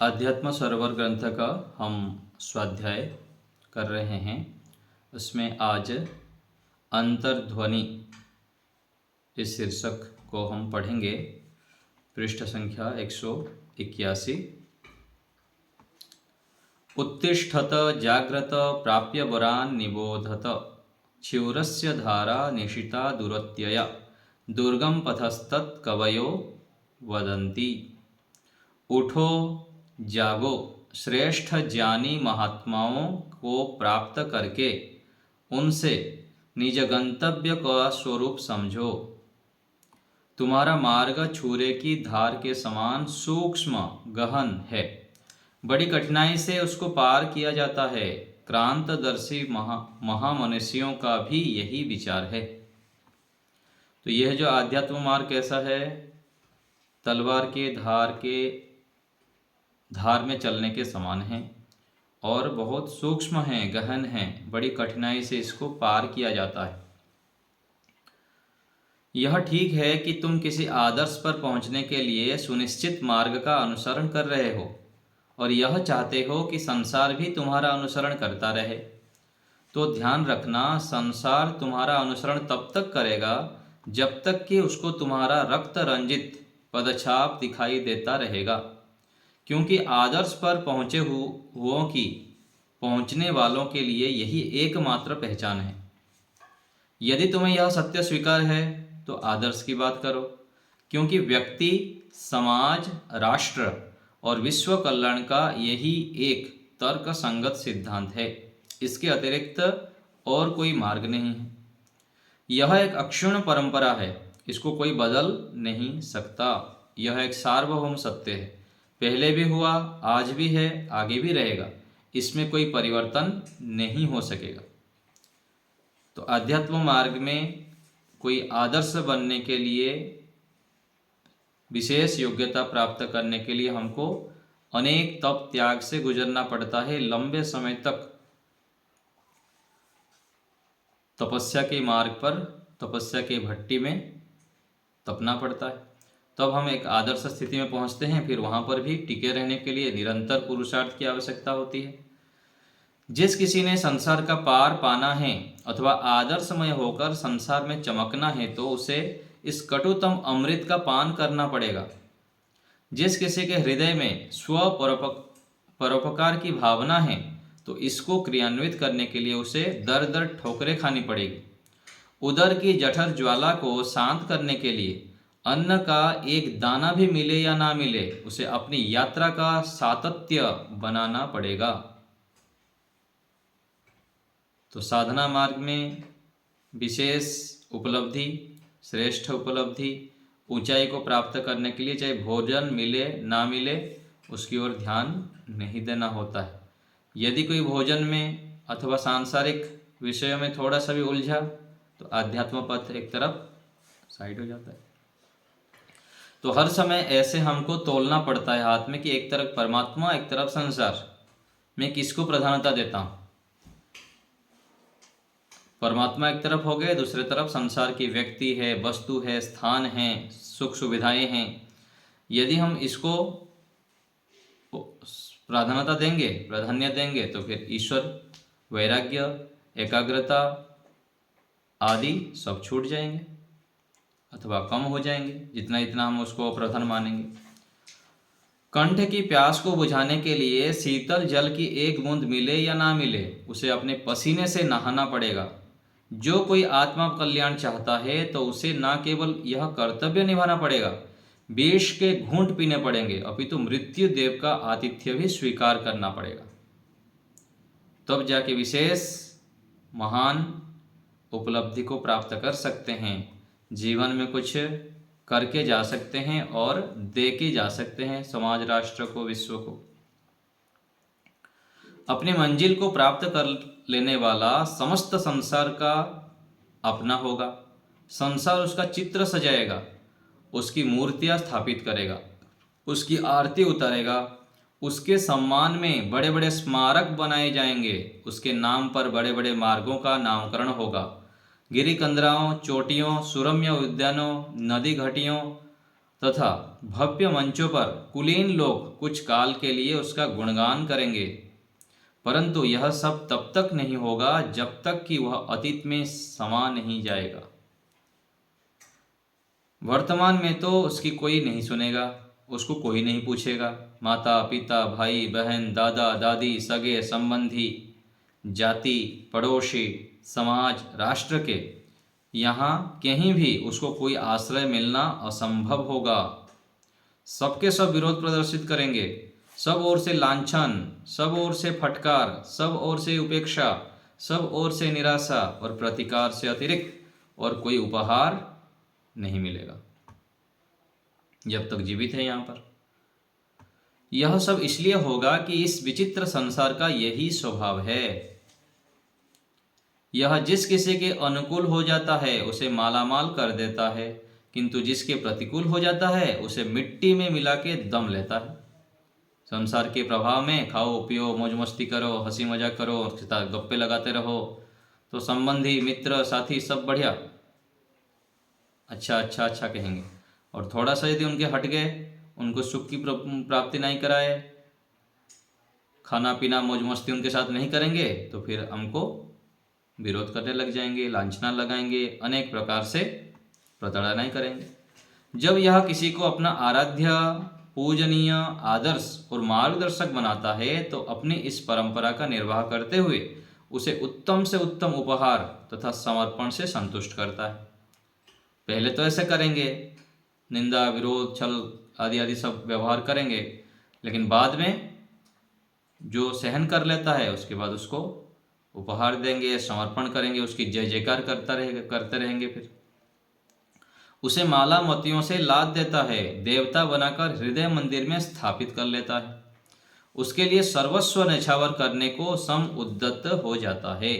अध्यात्म सरोवर ग्रंथ का हम स्वाध्याय कर रहे हैं। उसमें आज अंतर्ध्वनि इस शीर्षक को हम पढ़ेंगे। पृष्ठ संख्या 181। उत्तिष्ठत जाग्रत प्राप्य वरान् निबोधत क्षिप्रस्य धारा निशिता दुरत्यया दुर्गम पथस्तत् कवयो वदन्ति। उठो जागो, श्रेष्ठ ज्ञानी महात्माओं को प्राप्त करके उनसे निज गंतव्य का स्वरूप समझो। तुम्हारा मार्ग छुरे की धार के समान सूक्ष्म गहन है, बड़ी कठिनाई से उसको पार किया जाता है। क्रांतदर्शी महामनुष्यों का भी यही विचार है। तो यह जो आध्यात्म मार्ग कैसा है? तलवार के धार में चलने के समान है और बहुत सूक्ष्म है, गहन है, बड़ी कठिनाई से इसको पार किया जाता है। यह ठीक है कि तुम किसी आदर्श पर पहुंचने के लिए सुनिश्चित मार्ग का अनुसरण कर रहे हो और यह चाहते हो कि संसार भी तुम्हारा अनुसरण करता रहे। तो ध्यान रखना, संसार तुम्हारा अनुसरण तब तक करेगा जब तक कि उसको तुम्हारा रक्त रंजित पदछाप दिखाई देता रहेगा, क्योंकि आदर्श पर पहुँचे हुओं की पहुँचने वालों के लिए यही एकमात्र पहचान है। यदि तुम्हें यह सत्य स्वीकार है तो आदर्श की बात करो, क्योंकि व्यक्ति, समाज, राष्ट्र और विश्व कल्याण का यही एक तर्क संगत सिद्धांत है। इसके अतिरिक्त और कोई मार्ग नहीं है। यह एक अक्षुण्ण परंपरा है, इसको कोई बदल नहीं सकता। यह एक सार्वभौम सत्य है, पहले भी हुआ, आज भी है, आगे भी रहेगा। इसमें कोई परिवर्तन नहीं हो सकेगा। तो आध्यात्म मार्ग में कोई आदर्श बनने के लिए, विशेष योग्यता प्राप्त करने के लिए हमको अनेक तप त्याग से गुजरना पड़ता है। लंबे समय तक तपस्या के मार्ग पर, तपस्या के भट्टी में तपना पड़ता है, तब हम एक आदर्श स्थिति में पहुंचते हैं। फिर वहां पर भी टिके रहने के लिए निरंतर पुरुषार्थ की आवश्यकता होती है। जिस किसी ने संसार का पार पाना है अथवा आदर्शमय होकर संसार में चमकना है तो उसे इस कटुतम अमृत का पान करना पड़ेगा। जिस किसी के हृदय में स्व परोपकार की भावना है तो इसको क्रियान्वित करने के लिए उसे दर दर ठोकरें खानी पड़ेगी। उदर की जठर ज्वाला को शांत करने के लिए अन्न का एक दाना भी मिले या ना मिले, उसे अपनी यात्रा का सातत्य बनाना पड़ेगा। तो साधना मार्ग में विशेष उपलब्धि, श्रेष्ठ उपलब्धि, ऊंचाई को प्राप्त करने के लिए चाहे भोजन मिले ना मिले उसकी ओर ध्यान नहीं देना होता है। यदि कोई भोजन में अथवा सांसारिक विषयों में थोड़ा सा भी उलझा तो आध्यात्म पथ एक तरफ साइड हो जाता है। तो हर समय ऐसे हमको तोलना पड़ता है हाथ में कि एक तरफ परमात्मा, एक तरफ संसार, मैं किसको प्रधानता देता हूँ। परमात्मा एक तरफ हो गए, दूसरे तरफ संसार की व्यक्ति है, वस्तु है, स्थान है, सुख सुविधाएं हैं। यदि हम इसको प्राधान्य देंगे तो फिर ईश्वर, वैराग्य, एकाग्रता आदि सब छूट जाएंगे अथवा कम हो जाएंगे, जितना हम उसको प्रधान मानेंगे। कंठ की प्यास को बुझाने के लिए शीतल जल की एक बूंद मिले या ना मिले, उसे अपने पसीने से नहाना पड़ेगा। जो कोई आत्मा कल्याण चाहता है तो उसे न केवल यह कर्तव्य निभाना पड़ेगा, विष के घूंट पीने पड़ेंगे, अपितु मृत्यु देव का आतिथ्य भी स्वीकार करना पड़ेगा। तब जाके विशेष महान उपलब्धि को प्राप्त कर सकते हैं, जीवन में कुछ करके जा सकते हैं और दे के जा सकते हैं समाज, राष्ट्र को, विश्व को। अपनी मंजिल को प्राप्त कर लेने वाला समस्त संसार का अपना होगा। संसार उसका चित्र सजाएगा, उसकी मूर्तियां स्थापित करेगा, उसकी आरती उतारेगा, उसके सम्मान में बड़े बड़े स्मारक बनाए जाएंगे, उसके नाम पर बड़े बड़े मार्गों का नामकरण होगा। गिरी कंदराओं, चोटियों, सुरम्य उद्यानों, नदी घाटियों तथा भव्य मंचों पर कुलीन लोग कुछ काल के लिए उसका गुणगान करेंगे, परंतु यह सब तब तक नहीं होगा जब तक कि वह अतीत में समा नहीं जाएगा। वर्तमान में तो उसकी कोई नहीं सुनेगा, उसको कोई नहीं पूछेगा। माता पिता, भाई बहन, दादा दादी, सगे संबंधी, जाति, पड़ोसी, समाज, राष्ट्र के यहाँ कहीं भी उसको कोई आश्रय मिलना असंभव होगा। सबके सब विरोध प्रदर्शित करेंगे, सब ओर से लांछन, सब ओर से फटकार, सब ओर से उपेक्षा, सब ओर से निराशा और प्रतिकार से अतिरिक्त और कोई उपहार नहीं मिलेगा जब तक जीवित है यहाँ पर। यह सब इसलिए होगा कि इस विचित्र संसार का यही स्वभाव है। यह जिस किसी के अनुकूल हो जाता है उसे मालामाल कर देता है, किंतु जिसके प्रतिकूल हो जाता है उसे मिट्टी में मिला के दम लेता है। संसार के प्रभाव में खाओ पियो, मौज मस्ती करो, हंसी मजाक करो, गप्पे लगाते रहो, तो संबंधी मित्र साथी सब बढ़िया, अच्छा अच्छा अच्छा कहेंगे। और थोड़ा सा यदि उनके हट गए, उनको सुख की प्राप्ति नहीं कराए, खाना पीना मौज मस्ती उनके साथ नहीं करेंगे, तो फिर हमको विरोध करने लग जाएंगे, लांछना लगाएंगे, अनेक प्रकार से प्रताड़ना करेंगे। जब यह किसी को अपना आराध्य, पूजनीय, आदर्श और मार्गदर्शक बनाता है तो अपनी इस परंपरा का निर्वाह करते हुए उसे उत्तम से उत्तम उपहार तथा समर्पण से संतुष्ट करता है। पहले तो ऐसे करेंगे, निंदा, विरोध, छल आदि आदि सब व्यवहार करेंगे, लेकिन बाद में जो सहन कर लेता है उसके बाद उसको उपहार देंगे, समर्पण करेंगे, उसकी जय जयकार करते रहेंगे। फिर उसे माला मोतियों से लाद देता है, देवता बनाकर हृदय मंदिर में स्थापित कर लेता है, उसके लिए सर्वस्व न्यौछावर करने को सम उद्यत हो जाता है।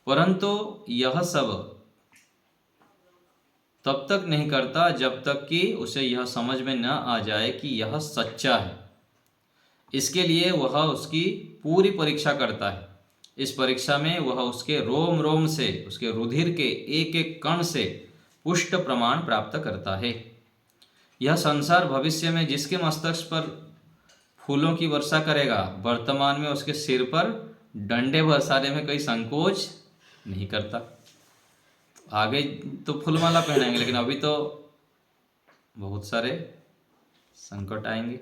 परंतु यह सब तब तक नहीं करता जब तक कि उसे यह समझ में न आ जाए कि यह सच्चा है। इसके लिए वह उसकी पूरी परीक्षा करता है। इस परीक्षा में वह उसके रोम रोम से, उसके रुधिर के एक एक कण से पुष्ट प्रमाण प्राप्त करता है। यह संसार भविष्य में जिसके मस्तक पर फूलों की वर्षा करेगा, वर्तमान में उसके सिर पर डंडे बरसाने में कोई संकोच नहीं करता। आगे तो फूलमाला पहनाएंगे, लेकिन अभी तो बहुत सारे संकट आएंगे।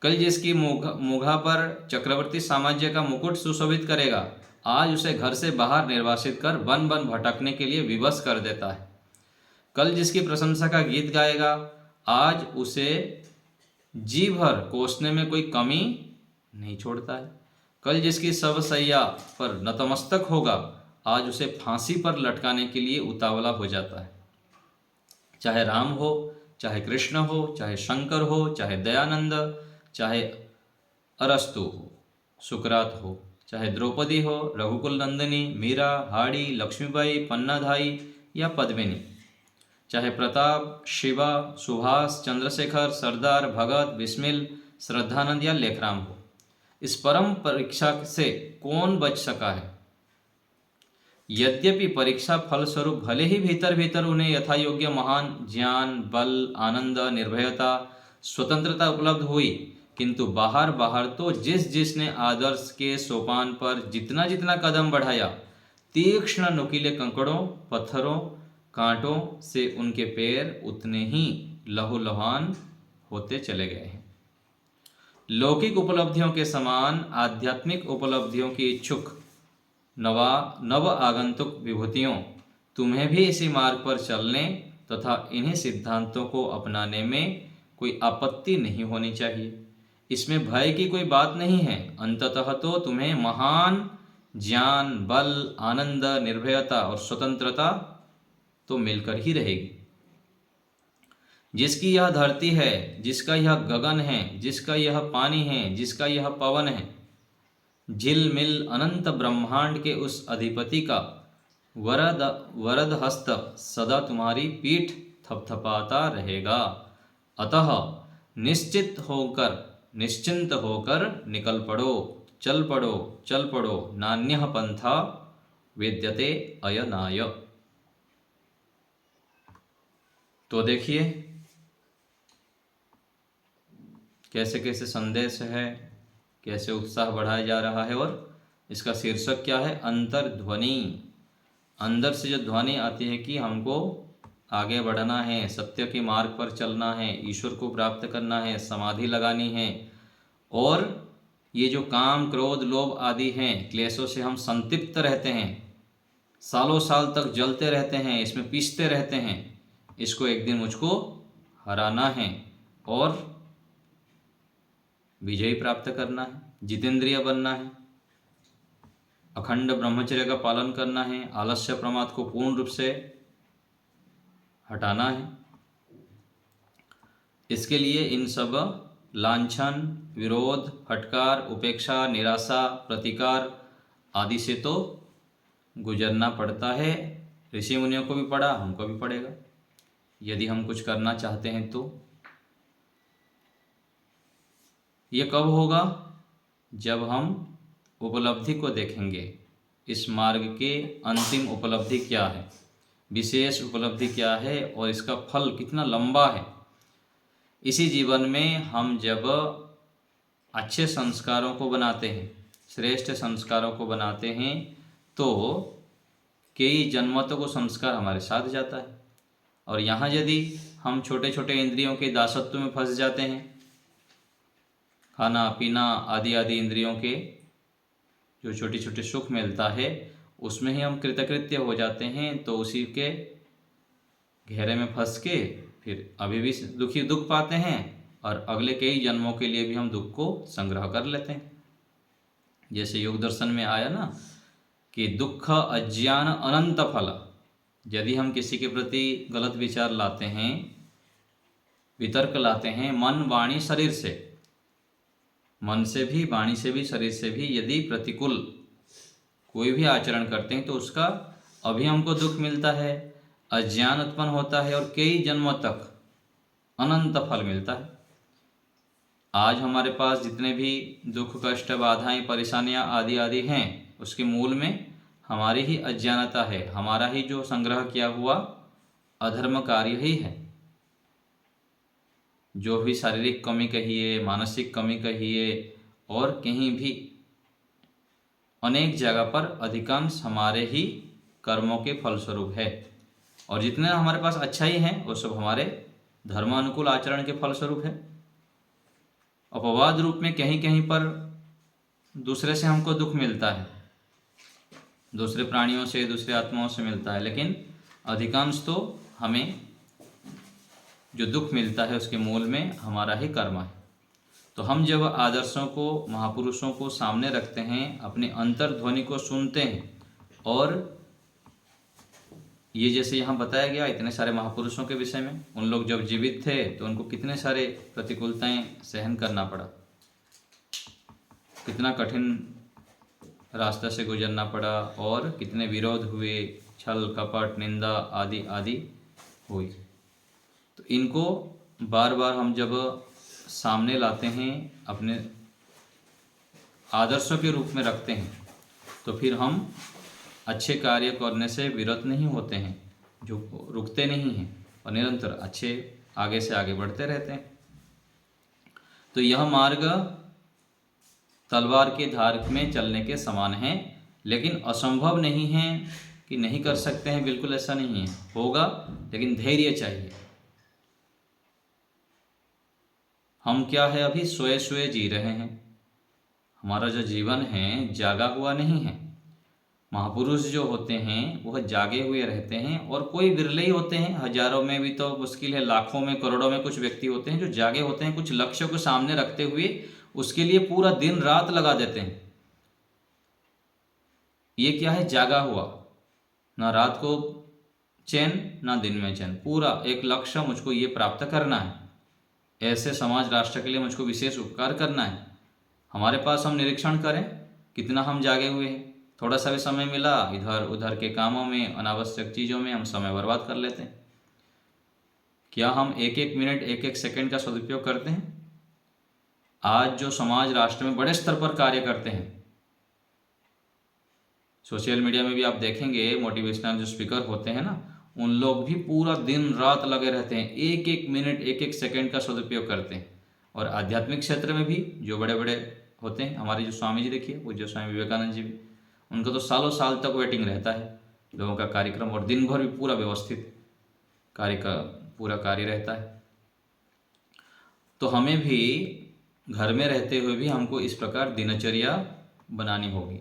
कल जिसकी मुगा पर चक्रवर्ती साम्राज्य का मुकुट सुशोभित करेगा, आज उसे घर से बाहर निर्वासित कर वन वन भटकने के लिए विवश कर देता है। कल जिसकी प्रशंसा का गीत गाएगा, आज उसे जी भर कोसने में कोई कमी नहीं छोड़ता है। कल जिसकी सब सैया पर नतमस्तक होगा, आज उसे फांसी पर लटकाने के लिए उतावला हो जाता है। चाहे राम हो, चाहे कृष्ण हो, चाहे शंकर हो, चाहे दयानंद, चाहे अरस्तु हो, सुकरात हो, चाहे द्रौपदी हो, रघुकुल नंदिनी, मीरा, हाड़ी, लक्ष्मीबाई, पन्नाधाई या पद्मिनी, चाहे प्रताप, शिवा, सुभाष, चंद्रशेखर, सरदार, भगत, बिस्मिल, श्रद्धानंद या लेखराम हो, इस परम परीक्षा से कौन बच सका है? यद्यपि परीक्षा फलस्वरूप भले ही भीतर भीतर उन्हें यथा योग्य महान ज्ञान, बल, आनंद, निर्भयता, स्वतंत्रता उपलब्ध हुई, किंतु बाहर बाहर तो जिसने आदर्श के सोपान पर जितना जितना कदम बढ़ाया, तीक्ष्ण नुकीले कंकड़ों, पत्थरों, कांटों से उनके पैर उतने ही लहूलुहान होते चले गए हैं। लौकिक उपलब्धियों के समान आध्यात्मिक उपलब्धियों की इच्छुक नव आगंतुक विभूतियों, तुम्हें भी इसी मार्ग पर चलने तथा इन्हीं सिद्धांतों को अपनाने में कोई आपत्ति नहीं होनी चाहिए। इसमें भय की कोई बात नहीं है। अंततः तो तुम्हें महान ज्ञान, बल, आनंद, निर्भयता और स्वतंत्रता तो मिलकर ही रहेगी। जिसकी यह धरती है, जिसका यह गगन है, जिसका यह पानी है, जिसका यह पवन है, झिलमिल अनंत ब्रह्मांड के उस अधिपति का वरद हस्त सदा तुम्हारी पीठ थपथपाता रहेगा। अतः निश्चिंत होकर निकल पड़ो, चल पड़ो, नान्यः पंथा वेद्यते अयनाय। तो देखिए, कैसे कैसे संदेश है, कैसे उत्साह बढ़ाया जा रहा है, और इसका शीर्षक क्या है, अंतर्ध्वनि। अंदर से जो ध्वनि आती है कि हमको आगे बढ़ना है, सत्य के मार्ग पर चलना है, ईश्वर को प्राप्त करना है, समाधि लगानी है, और ये जो काम क्रोध लोभ आदि हैं क्लेशों से हम संतृप्त रहते हैं, सालों साल तक जलते रहते हैं, इसमें पीसते रहते हैं, इसको एक दिन मुझको हराना है और विजय प्राप्त करना है, जितेंद्रिय बनना है, अखंड ब्रह्मचर्य का पालन करना है, आलस्य प्रमाद को पूर्ण रूप से हटाना है। इसके लिए इन सब लांछन, विरोध, फटकार, उपेक्षा, निराशा, प्रतिकार आदि से तो गुजरना पड़ता है। ऋषि मुनियों को भी पड़ा, हमको भी पड़ेगा, यदि हम कुछ करना चाहते हैं तो। ये कब होगा? जब हम उपलब्धि को देखेंगे, इस मार्ग के अंतिम उपलब्धि क्या है, विशेष उपलब्धि क्या है, और इसका फल कितना लंबा है। इसी जीवन में हम जब अच्छे संस्कारों को बनाते हैं, श्रेष्ठ संस्कारों को बनाते हैं, तो कई जन्मों तक वो संस्कार हमारे साथ जाता है। और यहाँ यदि हम छोटे छोटे इंद्रियों के दासत्व में फंस जाते हैं, खाना पीना आदि आदि इंद्रियों के जो छोटे छोटे सुख मिलता है उसमें ही हम कृतकृत्य हो जाते हैं, तो उसी के घेरे में फंस के फिर अभी भी दुख पाते हैं, और अगले कई जन्मों के लिए भी हम दुख को संग्रह कर लेते हैं। जैसे योग दर्शन में आया ना कि दुख अज्ञान अनंत फल। यदि हम किसी के प्रति गलत विचार लाते हैं, वितर्क लाते हैं, मन वाणी शरीर से, मन से भी, वाणी से भी, शरीर से भी यदि प्रतिकूल कोई भी आचरण करते हैं तो उसका अभी हमको दुख मिलता है, अज्ञान उत्पन्न होता है, और कई जन्मों तक अनंत फल मिलता है। आज हमारे पास जितने भी दुख कष्ट बाधाएं परेशानियां आदि आदि हैं, उसके मूल में हमारी ही अज्ञानता है, हमारा ही जो संग्रह किया हुआ अधर्म कार्य ही है। जो भी शारीरिक कमी कहिए, मानसिक कमी कहिए, और कहीं भी अनेक जगह पर अधिकांश हमारे ही कर्मों के फलस्वरूप है। और जितने हमारे पास अच्छा ही है वो सब हमारे धर्मानुकूल आचरण के फलस्वरूप है। अपवाद रूप में कहीं कहीं पर दूसरे से हमको दुख मिलता है, दूसरे प्राणियों से, दूसरे आत्माओं से मिलता है, लेकिन अधिकांश तो हमें जो दुख मिलता है उसके मूल में हमारा ही कर्म है। तो हम जब आदर्शों को, महापुरुषों को सामने रखते हैं, अपने अंतर्ध्वनि को सुनते हैं, और ये जैसे यहाँ बताया गया इतने सारे महापुरुषों के विषय में, उन लोग जब जीवित थे तो उनको कितने सारे प्रतिकूलताएं सहन करना पड़ा, कितना कठिन रास्ता से गुजरना पड़ा, और कितने विरोध हुए, छल कपट निंदा आदि आदि हुई। तो इनको बार बार हम जब सामने लाते हैं, अपने आदर्शों के रूप में रखते हैं, तो फिर हम अच्छे कार्य करने से विरत नहीं होते हैं, जो रुकते नहीं हैं, और निरंतर अच्छे आगे से आगे बढ़ते रहते हैं। तो यह मार्ग तलवार के धार में चलने के समान है, लेकिन असंभव नहीं है कि नहीं कर सकते हैं, बिल्कुल ऐसा नहीं है, होगा, लेकिन धैर्य चाहिए। हम क्या है, अभी सोए सोए जी रहे हैं, हमारा जो जीवन है जागा हुआ नहीं है। महापुरुष जो होते हैं वह जागे हुए रहते हैं, और कोई विरले ही होते हैं, हजारों में भी तो मुश्किल है, लाखों में करोड़ों में कुछ व्यक्ति होते हैं जो जागे होते हैं, कुछ लक्ष्य को सामने रखते हुए उसके लिए पूरा दिन रात लगा देते हैं। ये क्या है, जागा हुआ, ना रात को चैन ना दिन में चैन, पूरा एक लक्ष्य, मुझको ये प्राप्त करना है, ऐसे समाज राष्ट्र के लिए मुझको विशेष उपकार करना है। हमारे पास हम निरीक्षण करें कितना हम जागे हुए हैं। थोड़ा सा भी समय मिला इधर उधर के कामों में, अनावश्यक चीज़ों में हम समय बर्बाद कर लेते हैं। क्या हम एक एक मिनट एक एक सेकंड का सदुपयोग करते हैं? आज जो समाज राष्ट्र में बड़े स्तर पर कार्य करते हैं, सोशल मीडिया में भी आप देखेंगे मोटिवेशनल जो स्पीकर होते हैं ना, उन लोग भी पूरा दिन रात लगे रहते हैं, एक एक मिनट एक एक सेकंड का सदुपयोग करते हैं। और आध्यात्मिक क्षेत्र में भी जो बड़े बड़े होते हैं, हमारे जो स्वामी जी देखिए, वो जो स्वामी विवेकानंद जी भी, उनका तो सालों साल तक वेटिंग रहता है लोगों का कार्यक्रम, और दिन भर भी पूरा व्यवस्थित कार्य का पूरा कार्य रहता है। तो हमें भी घर में रहते हुए भी हमको इस प्रकार दिनचर्या बनानी होगी।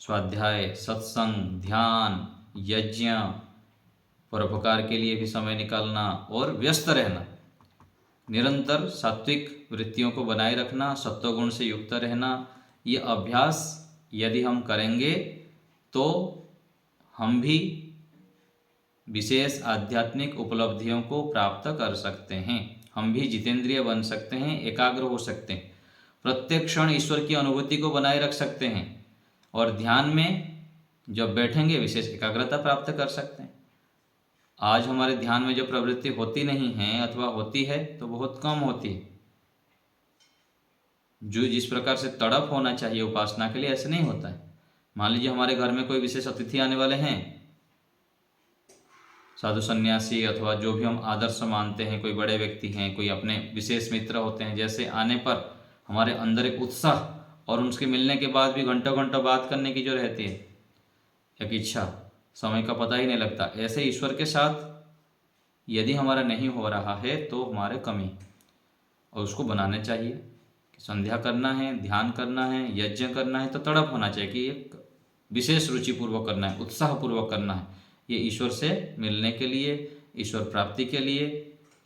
स्वाध्याय, सत्संग, ध्यान, यज्ञ, परोपकार के लिए भी समय निकालना और व्यस्त रहना, निरंतर सात्विक वृत्तियों को बनाए रखना, सत्वगुण से युक्त रहना, ये अभ्यास यदि हम करेंगे तो हम भी विशेष आध्यात्मिक उपलब्धियों को प्राप्त कर सकते हैं। हम भी जितेंद्रिय बन सकते हैं, एकाग्र हो सकते हैं, प्रत्येक क्षण ईश्वर की अनुभूति को बनाए रख सकते हैं, और ध्यान में जब बैठेंगे विशेष एकाग्रता प्राप्त कर सकते हैं। आज हमारे ध्यान में जो प्रवृत्ति होती नहीं है अथवा होती है तो बहुत कम होती है। जो जिस प्रकार से तड़प होना चाहिए उपासना के लिए, ऐसे नहीं होता है। मान लीजिए हमारे घर में कोई विशेष अतिथि आने वाले हैं, साधु सन्यासी अथवा जो भी हम आदर्श मानते हैं, कोई बड़े व्यक्ति हैं, कोई अपने विशेष मित्र होते हैं, जैसे आने पर हमारे अंदर एक उत्साह और उनके मिलने के बाद भी घंटों घंटों बात करने की जो रहती है एक इच्छा, समय का पता ही नहीं लगता, ऐसे ईश्वर के साथ यदि हमारा नहीं हो रहा है तो हमारे कमी, और उसको बनाना चाहिए कि संध्या करना है, ध्यान करना है, यज्ञ करना है तो तड़प होना चाहिए कि एक विशेष रुचिपूर्वक करना है, उत्साहपूर्वक करना है। ये ईश्वर से मिलने के लिए, ईश्वर प्राप्ति के लिए,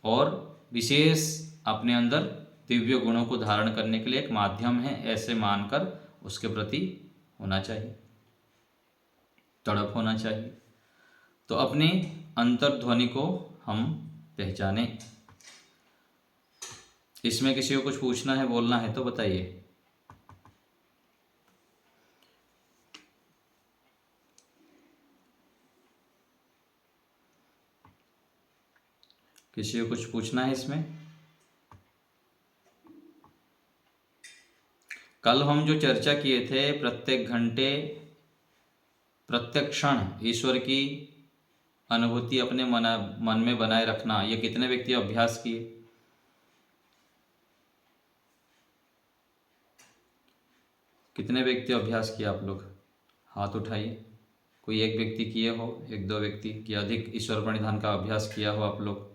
और विशेष अपने अंदर दिव्य गुणों को धारण करने के लिए एक माध्यम है, ऐसे मानकर उसके प्रति होना चाहिए, तड़प होना चाहिए। तो अपनी अंतर्ध्वनि को हम पहचानें। इसमें किसी को कुछ पूछना है, बोलना है तो बताइए। किसी को कुछ पूछना है इसमें? कल हम जो चर्चा किए थे, प्रत्येक घंटे प्रत्येक क्षण ईश्वर की अनुभूति अपने मन में बनाए रखना, ये कितने व्यक्ति अभ्यास किए? कितने व्यक्ति अभ्यास किया आप लोग? हाथ उठाइए। कोई एक व्यक्ति किए हो, एक दो व्यक्ति कि अधिक ईश्वर प्रणिधान का अभ्यास किया हो आप लोग?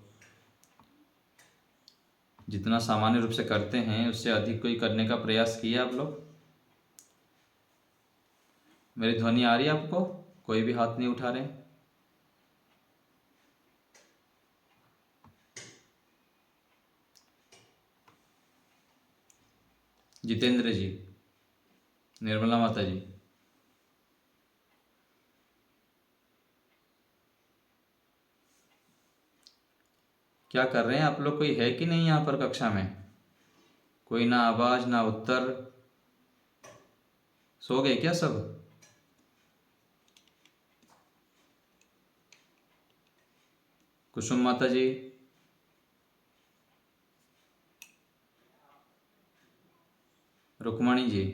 जितना सामान्य रूप से करते हैं उससे अधिक कोई करने का प्रयास किया आप लोग? मेरी ध्वनि आ रही है आपको? कोई भी हाथ नहीं उठा रहे? जितेंद्र जी, निर्मला माता जी, क्या कर रहे हैं आप लोग? कोई है कि नहीं यहाँ पर कक्षा में? कोई ना आवाज ना उत्तर, सो गए क्या सब? कुसुम माता जी, रुक्मणी जी,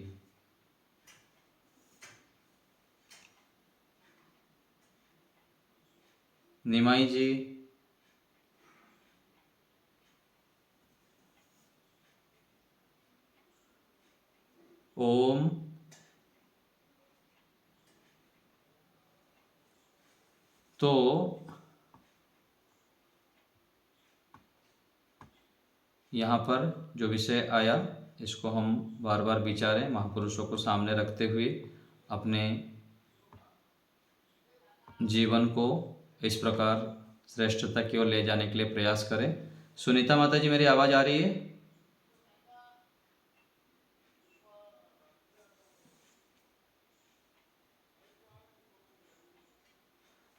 निमाई जी, ओम, तो यहाँ पर जो विषय आया इसको हम बार बार विचारें, महापुरुषों को सामने रखते हुए अपने जीवन को इस प्रकार श्रेष्ठता की ओर ले जाने के लिए प्रयास करें। सुनीता माता जी, मेरी आवाज़ आ रही है?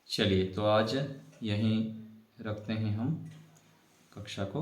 चलिए, तो आज यहीं रखते हैं हम कक्षा को।